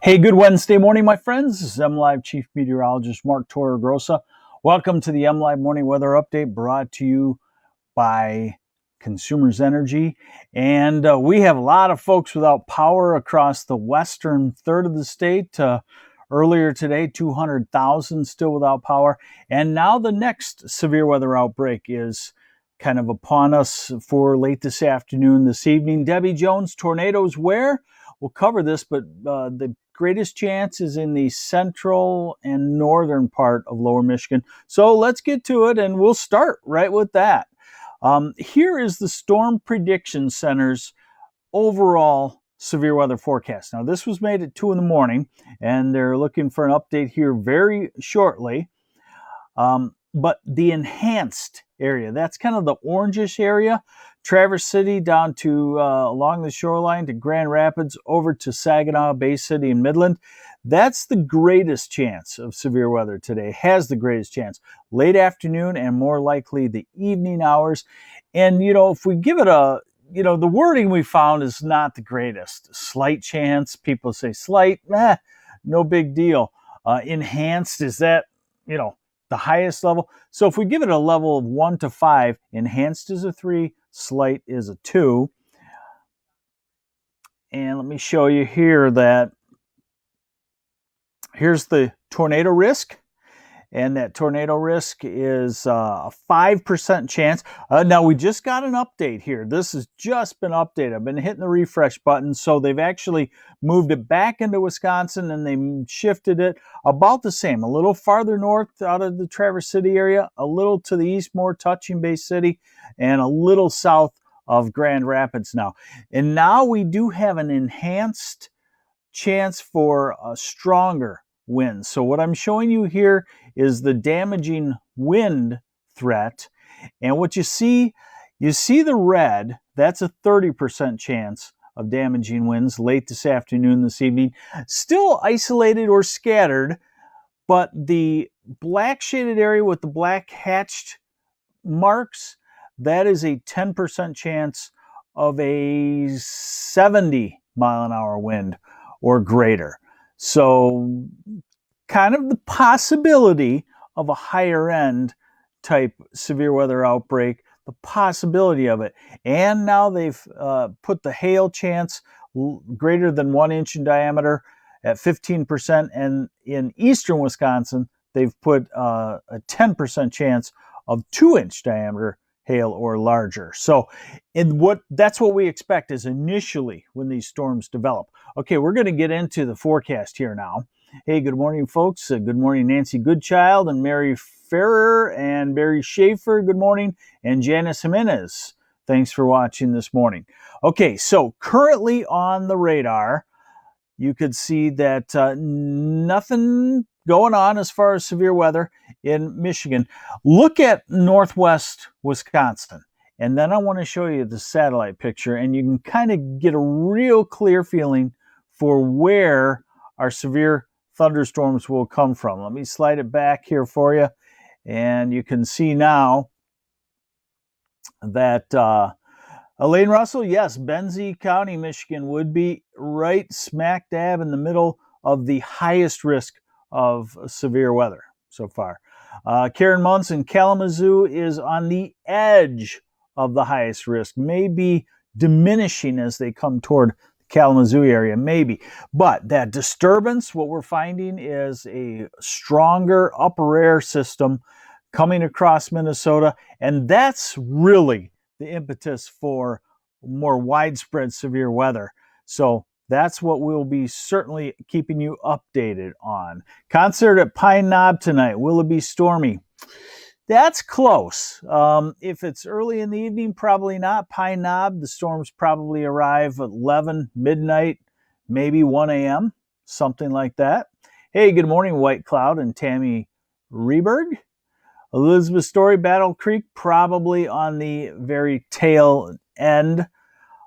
Hey, good Wednesday morning, my friends. This is MLive Chief Meteorologist Mark Torregrossa. Welcome to the MLive Morning Weather Update brought to you by Consumers Energy. And we have a lot of folks without power across the western third of the state. Earlier today, 200,000 still without power. And now the next severe weather outbreak is kind of upon us for late this afternoon, this evening. Debbie Jones, tornadoes where? We'll cover this, but the greatest chance is in the central and northern part of lower Michigan. So let's get to it, and we'll start right with that. Here is the Storm Prediction Center's overall severe weather forecast. Now, this was made at 2 in the morning, and they're looking for an update here very shortly. But the enhanced area, that's kind of the orangish area, Traverse City down to along the shoreline to Grand Rapids over to Saginaw, Bay City, and Midland. That's the greatest chance of severe weather today, has the greatest chance. Late afternoon and more likely the evening hours. And, if we give it the wording we found is not the greatest. Slight chance, people say slight, no big deal. Enhanced, is that, the highest level? So if we give it a level of 1 to 5, enhanced is a 3, slight is a 2. And let me show you here that here's the tornado risk. And that tornado risk is a 5% chance. Now, we just got an update here. This has just been updated. I've been hitting the refresh button. So they've actually moved it back into Wisconsin, and they shifted it about the same. A little farther north out of the Traverse City area, a little to the east, more touching Bay City, and a little south of Grand Rapids now. And now we do have an enhanced chance for a stronger winds. So what I'm showing you here is the damaging wind threat. And what you see the red, that's a 30% chance of damaging winds late this afternoon, this evening. Still isolated or scattered, but the black shaded area with the black hatched marks, that is a 10% chance of a 70 mile an hour wind or greater. So kind of the possibility of a higher end type severe weather outbreak, the possibility of it. And now they've put the hail chance greater than 1 inch in diameter at 15%. And in eastern Wisconsin, they've put a 10% chance of 2-inch diameter hail or larger. So that's what we expect is initially when these storms develop. Okay, we're going to get into the forecast here now. Hey, good morning, folks. Good morning, Nancy Goodchild and Mary Ferrer and Barry Schaefer. Good morning. And Janice Jimenez. Thanks for watching this morning. Okay, so currently on the radar, you could see that nothing going on as far as severe weather in Michigan. Look at northwest Wisconsin. And then I want to show you the satellite picture, and you can kind of get a real clear feeling for where our severe thunderstorms will come from. Let me slide it back here for you. And you can see now that Elaine Russell, yes, Benzie County, Michigan would be right smack dab in the middle of the highest risk of severe weather so far. Karen Munson, Kalamazoo is on the edge of the highest risk, maybe diminishing as they come toward the Kalamazoo area, maybe. But that disturbance, what we're finding is a stronger upper air system coming across Minnesota, and that's really the impetus for more widespread severe weather. So that's what we'll be certainly keeping you updated on. Concert at Pine Knob tonight. Will it be stormy? That's close. If it's early in the evening, probably not. Pine Knob, the storms probably arrive at 11, midnight, maybe 1 a.m., something like that. Hey, good morning, White Cloud and Tammy Reberg. Elizabeth Story, Battle Creek, probably on the very tail end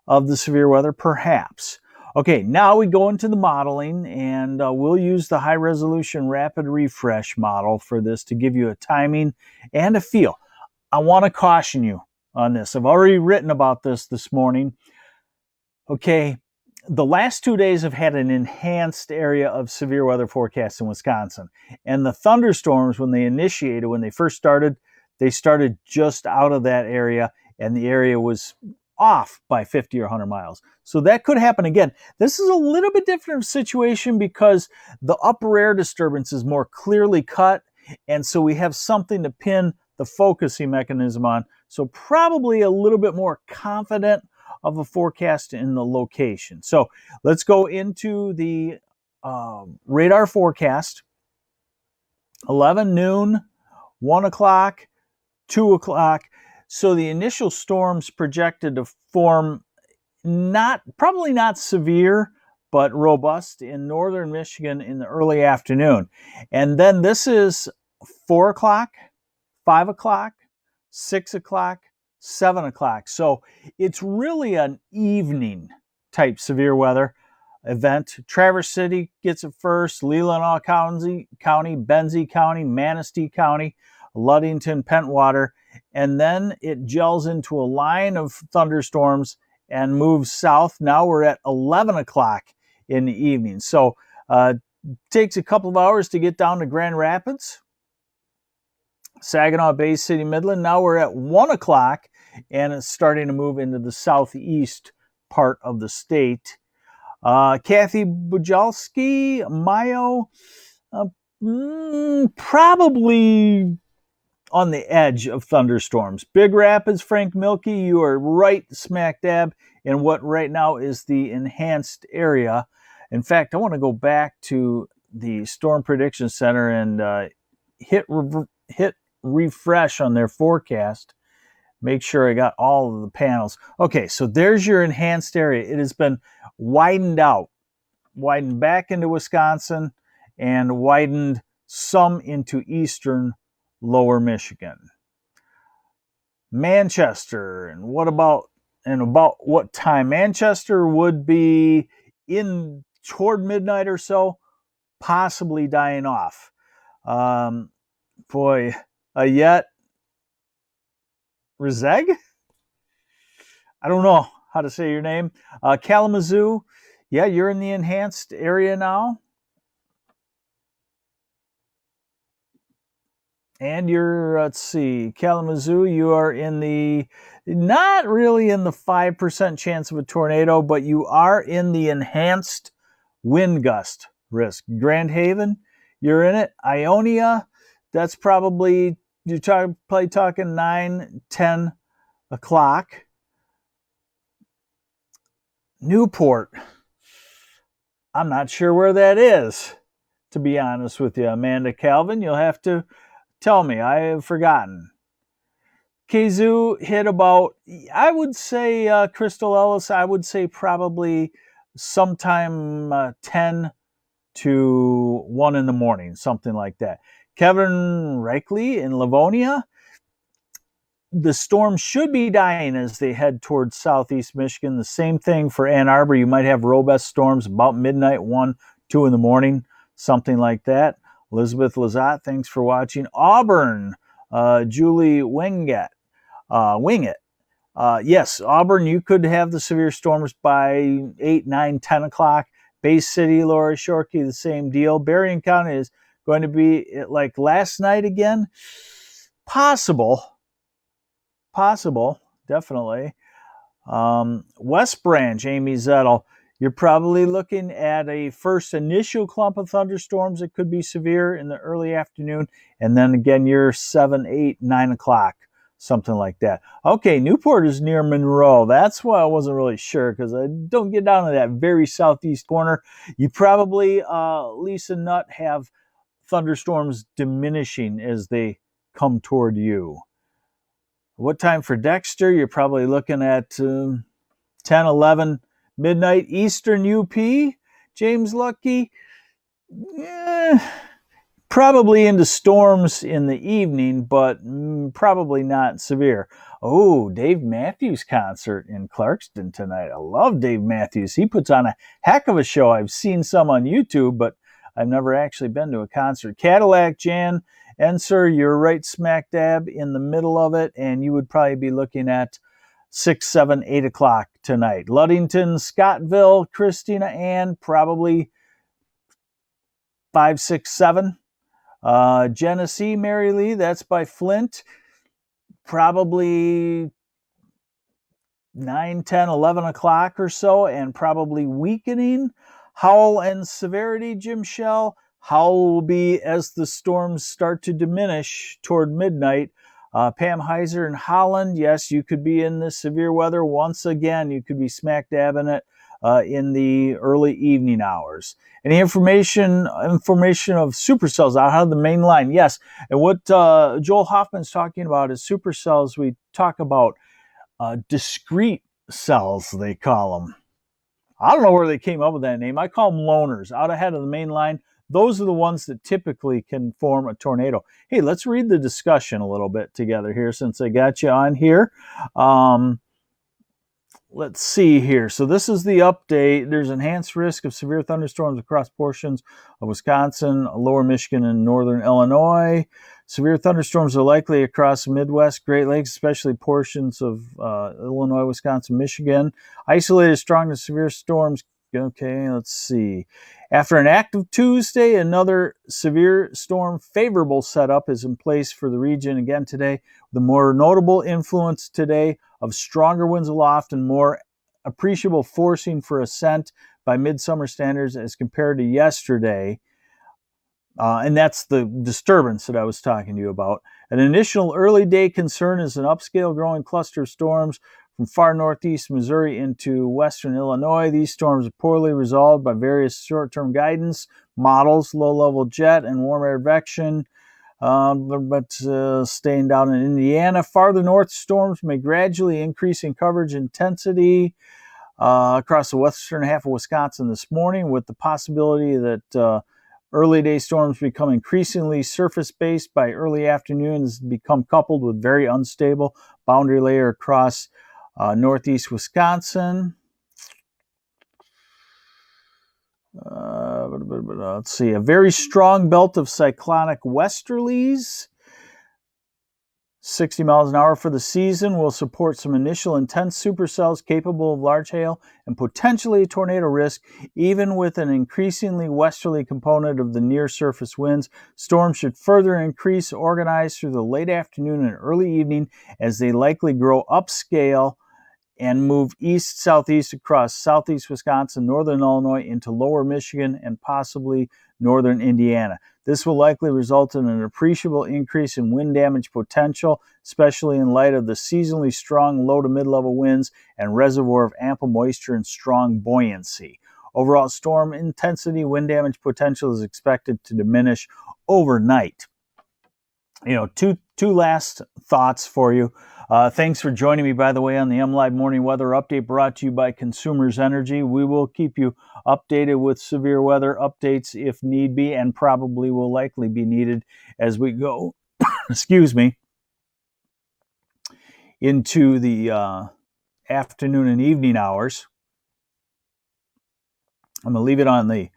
of the severe weather, perhaps. Okay, now we go into the modeling, and we'll use the high-resolution rapid refresh model for this to give you a timing and a feel. I want to caution you on this. I've already written about this morning. Okay, the last 2 days have had an enhanced area of severe weather forecast in Wisconsin. And the thunderstorms, when they first started, they started just out of that area, and the area was off by 50 or 100 miles. So that could happen again. This is a little bit different situation because the upper air disturbance is more clearly cut, and so we have something to pin the focusing mechanism on. So probably a little bit more confident of a forecast in the location. So let's go into the radar forecast. 11 noon, 1 o'clock, 2 o'clock. So the initial storms projected to form probably not severe, but robust in northern Michigan in the early afternoon. And then this is 4 o'clock, 5 o'clock, 6 o'clock, 7 o'clock. So it's really an evening type severe weather event. Traverse City gets it first, Leelanau County, Benzie County, Manistee County, Ludington, Pentwater, and then it gels into a line of thunderstorms and moves south. Now we're at 11 o'clock in the evening. So takes a couple of hours to get down to Grand Rapids, Saginaw Bay City, Midland. Now we're at 1 o'clock, and it's starting to move into the southeast part of the state. Kathy Bujalski, Mayo, probably on the edge of thunderstorms. Big Rapids, Frank Milky, you are right smack dab in what right now is the enhanced area. In fact, I want to go back to the Storm Prediction Center and hit refresh on their forecast. Make sure I got all of the panels. Okay, so there's your enhanced area. It has been widened out, widened back into Wisconsin, and widened some into eastern lower Michigan. Manchester, and about what time? Manchester would be in toward midnight or so, possibly dying off. Ayet Rezeg? I don't know how to say your name. Kalamazoo, yeah, you're in the enhanced area now. And let's see, Kalamazoo, you are not really in the 5% chance of a tornado, but you are in the enhanced wind gust risk. Grand Haven, you're in it. Ionia, that's probably, probably talking 9, 10 o'clock. Newport, I'm not sure where that is, to be honest with you. Amanda Calvin, you'll have to tell me. I have forgotten. Kazoo hit about, I would say, Crystal Ellis, I would say probably sometime 10 to 1 in the morning, something like that. Kevin Reichley in Livonia, the storm should be dying as they head towards southeast Michigan. The same thing for Ann Arbor. You might have robust storms about midnight, 1, 2 in the morning, something like that. Elizabeth Lazat, thanks for watching. Auburn, Julie Wingett. Yes, Auburn, you could have the severe storms by 8, 9, 10 o'clock. Bay City, Laura Shorkey, the same deal. Berrien County is going to be like last night again. Possible, definitely. West Branch, Amy Zettel, you're probably looking at a first initial clump of thunderstorms that could be severe in the early afternoon, and then again you're 7, 8, 9 o'clock, something like that. Okay, Newport is near Monroe. That's why I wasn't really sure, because I don't get down to that very southeast corner. You probably, Lisa Nutt, have thunderstorms diminishing as they come toward you. What time for Dexter? You're probably looking at 10, 11 midnight Eastern UP. James Lucky, probably into storms in the evening, but probably not severe. Oh, Dave Matthews concert in Clarkston tonight. I love Dave Matthews. He puts on a heck of a show. I've seen some on YouTube, but I've never actually been to a concert. Cadillac Jan Enser, you're right smack dab in the middle of it, and you would probably be looking at 6, 7, 8 o'clock tonight. Ludington, Scottville, Christina, and probably 5, 6, 7. Genesee, Mary Lee, that's by Flint. Probably 9, 10, 11 o'clock or so, and probably weakening. Howell and Severity, Jim Shell. Howell will be as the storms start to diminish toward midnight. Pam Heiser in Holland, yes, you could be in this severe weather once again. You could be smack dab in it in the early evening hours. Any information of supercells out of the main line? Yes, and what Joel Hoffman's talking about is supercells. We talk about discrete cells, they call them. I don't know where they came up with that name. I call them loners. Out ahead of the main line, those are the ones that typically can form a tornado. Hey, let's read the discussion a little bit together here since I got you on here. Let's see here. So this is the update. There's enhanced risk of severe thunderstorms across portions of Wisconsin, lower Michigan, and northern Illinois. Severe thunderstorms are likely across the Midwest, Great Lakes, especially portions of Illinois, Wisconsin, Michigan. Isolated strong to severe storms. Okay, let's see. After an active Tuesday, another severe storm favorable setup is in place for the region again today. The more notable influence today of stronger winds aloft and more appreciable forcing for ascent by midsummer standards as compared to yesterday. And that's the disturbance that I was talking to you about. An initial early day concern is an upscale growing cluster of storms from far northeast Missouri into western Illinois. These storms are poorly resolved by various short-term guidance models, low-level jet and warm air advection. But staying down in Indiana, farther north, storms may gradually increase in coverage intensity across the western half of Wisconsin this morning, with the possibility that early day storms become increasingly surface-based by early afternoons, become coupled with very unstable boundary layer across northeast Wisconsin. Let's see, a very strong belt of cyclonic westerlies, 60 miles an hour for the season, will support some initial intense supercells capable of large hail and potentially tornado risk, even with an increasingly westerly component of the near-surface winds. Storms should further increase, organize through the late afternoon and early evening as they likely grow upscale and move east-southeast across southeast Wisconsin, northern Illinois, into lower Michigan, and possibly northern Indiana. This will likely result in an appreciable increase in wind damage potential, especially in light of the seasonally strong low to mid-level winds and reservoir of ample moisture and strong buoyancy. Overall storm intensity, wind damage potential is expected to diminish overnight. You know, two last thoughts for you. Thanks for joining me, by the way, on the MLive Morning Weather Update brought to you by Consumers Energy. We will keep you updated with severe weather updates if need be, and probably will likely be needed as we go, excuse me, into the afternoon and evening hours. I'm going to leave it on the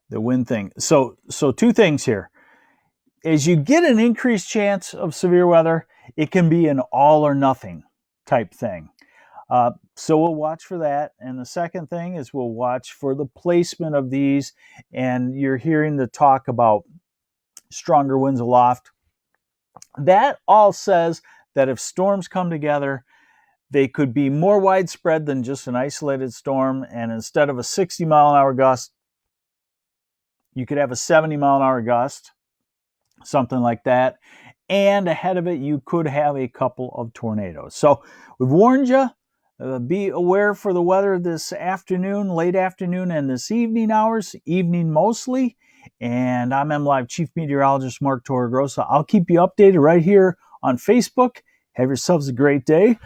wind thing. So two things here. As you get an increased chance of severe weather, it can be an all or nothing type thing. So we'll watch for that. And the second thing is we'll watch for the placement of these. And you're hearing the talk about stronger winds aloft. That all says that if storms come together, they could be more widespread than just an isolated storm. And instead of a 60 mile an hour gust, you could have a 70 mile an hour gust. Something like that. And ahead of it, you could have a couple of tornadoes. So we've warned you. Be aware for the weather this afternoon, late afternoon, and this evening hours, evening mostly. And I'm MLive Chief Meteorologist Mark Torregrossa. I'll keep you updated right here on Facebook. Have yourselves a great day.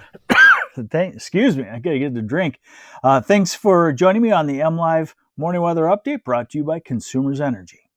Excuse me, I got to get the drink. Thanks for joining me on the MLive Morning Weather Update brought to you by Consumers Energy.